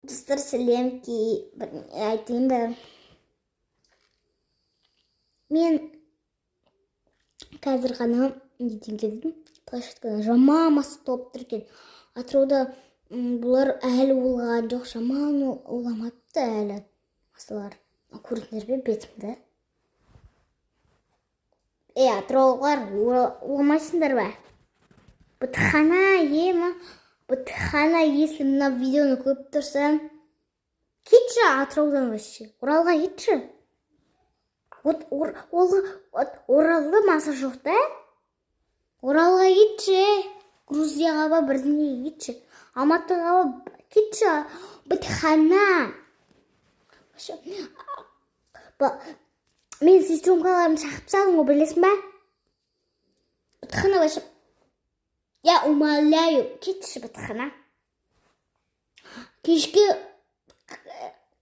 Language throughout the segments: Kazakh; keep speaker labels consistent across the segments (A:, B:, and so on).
A: Достар сәлемки, айтайын ба. Мен қазір ғана неден келдім, площадкадан жаман маса толып тұр екен. Атырауда бұлар әлі олған жоқ, жаман оламапты әлі масалар. Көрдіңдер бе бетімді? Атыраулықтар оламайсыңдар ба? Бытхана ема. Бытхана, если мына видеоны көріп тұрсам, кетші Атыраудан вообще. Оралға кетші. Оралда маса жоқ та? Оралға кетші. Грузияға ба бірдеңеге кетші. Алматыға ба кетші. Бытхана. Мен сестренкаларымды шақырып салдым ғой, білесің ба? Бытхана вообще. Я умоляю, кетші бытхана. Кешке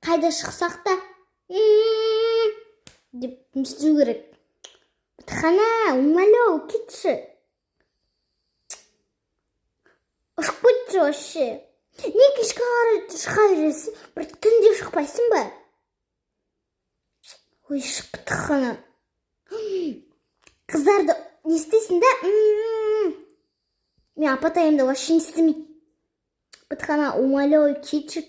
A: қайда шықсақ та деп істеу керек. Бытхана, умоляю, кетші. Ұшып кетші вообще. Не кешке қарай шыға бересің? Бір түнде шықпайсың ба? Ой, шық бытхана. Қыздарды не істейсің да? Мен апатайымды вообще не істемейді. Бытхана, умоляю, кетші.